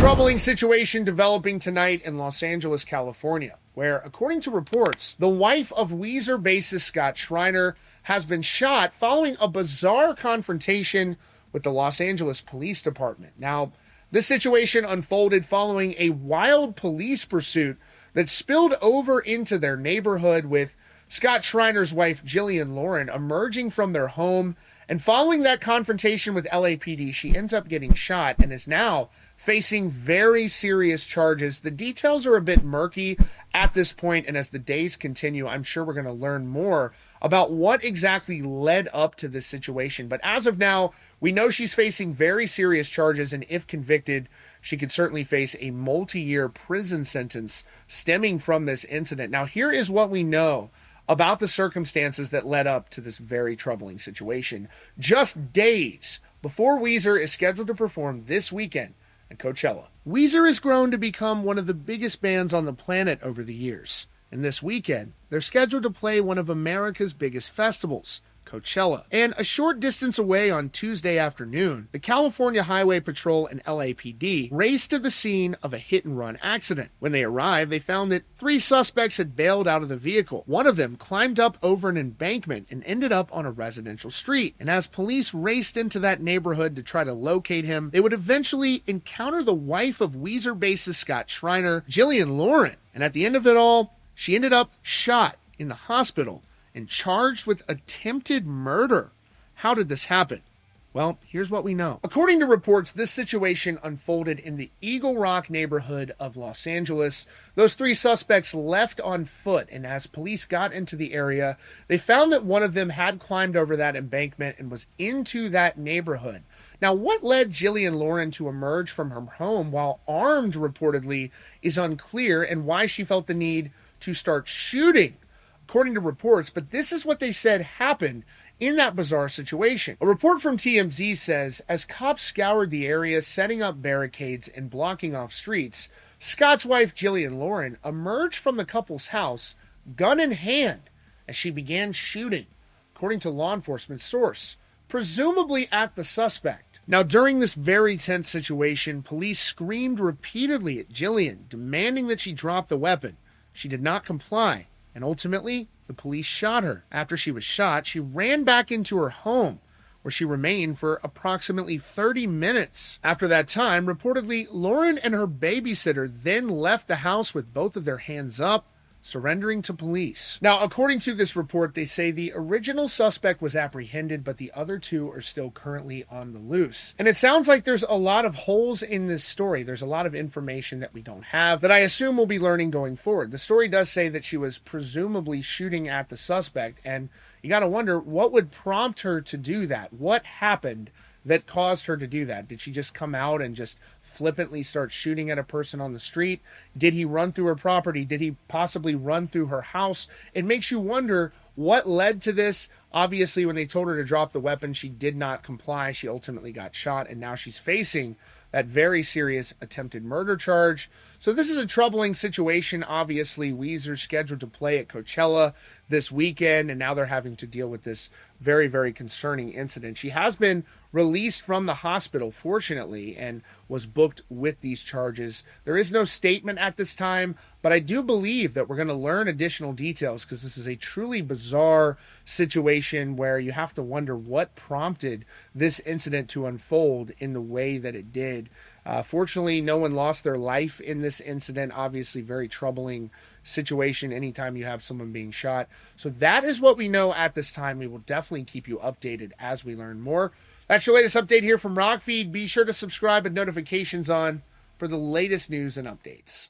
troubling situation developing tonight in Los Angeles, California, where, according to reports, the wife of WEEZER bassist Scott Schreiner has been shot following a bizarre confrontation with the Los Angeles Police Department. Now, this situation unfolded following a wild police pursuit that spilled over into their neighborhood, with Scott Schreiner's wife, Jillian Lauren, emerging from their home. And following that confrontation with LAPD, she ends up getting shot and is now facing very serious charges. The details are a bit murky at this point, and as the days continue, I'm sure we're going to learn more about what exactly led up to this situation. But as of now, we know she's facing very serious charges, and if convicted, she could certainly face a multi-year prison sentence stemming from this incident. Now, here is what we know about the circumstances that led up to this very troubling situation. Just days before WEEZER is scheduled to perform this weekend at Coachella. WEEZER has grown to become one of the biggest bands on the planet over the years. And this weekend, they're scheduled to play one of America's biggest festivals, Coachella. And a short distance away on Tuesday afternoon, the California Highway Patrol and LAPD raced to the scene of a hit-and-run accident. When they arrived, they found that 3 suspects had bailed out of the vehicle. One of them climbed up over an embankment and ended up on a residential street. And as police raced into that neighborhood to try to locate him, they would eventually encounter the wife of WEEZER bassist Scott Schreiner, Jillian Lauren. And at the end of it all, she ended up shot in the hospital and charged with attempted murder. How did this happen? Well, here's what we know. According to reports, this situation unfolded in the Eagle Rock neighborhood of Los Angeles. Those 3 suspects left on foot, and as police got into the area, they found that one of them had climbed over that embankment and was into that neighborhood. Now, what led Jillian Lauren to emerge from her home while armed, reportedly, is unclear, and why she felt the need to start shooting, according to reports. But this is what they said happened in that bizarre situation. A report from TMZ says, as cops scoured the area, setting up barricades and blocking off streets, Scott's wife, Jillian Lauren, emerged from the couple's house, gun in hand, as she began shooting, according to law enforcement source, presumably at the suspect. Now, during this very tense situation, police screamed repeatedly at Jillian, demanding that she drop the weapon. She did not comply, and ultimately, the police shot her. After she was shot, she ran back into her home, where she remained for approximately 30 minutes. After that time, reportedly, Lauren and her babysitter then left the house with both of their hands up, surrendering to police. Now, according to this report, they say the original suspect was apprehended, but the other 2 are still currently on the loose. And it sounds like there's a lot of holes in this story. There's a lot of information that we don't have that I assume we'll be learning going forward. The story does say that she was presumably shooting at the suspect, and you got to wonder what would prompt her to do that. What happened that caused her to do that? Did she just come out and just flippantly start shooting at a person on the street? Did he run through her property? Did he possibly run through her house? It makes you wonder what led to this. Obviously, when they told her to drop the weapon, she did not comply. She ultimately got shot, and now she's facing that very serious attempted murder charge. So this is a troubling situation. Obviously, WEEZER's scheduled to play at Coachella this weekend, and now they're having to deal with this very, very concerning incident. She has been released from the hospital, fortunately, and was booked with these charges. There is no statement at this time, but I do believe that we're going to learn additional details, because this is a truly bizarre situation where you have to wonder what prompted this incident to unfold in the way that it did. Fortunately, no one lost their life in this incident. Obviously, very troubling situation anytime you have someone being shot. So that is what we know at this time. We will definitely keep you updated as we learn more. That's your latest update here from Rockfeed. Be sure to subscribe and notifications on for the latest news and updates.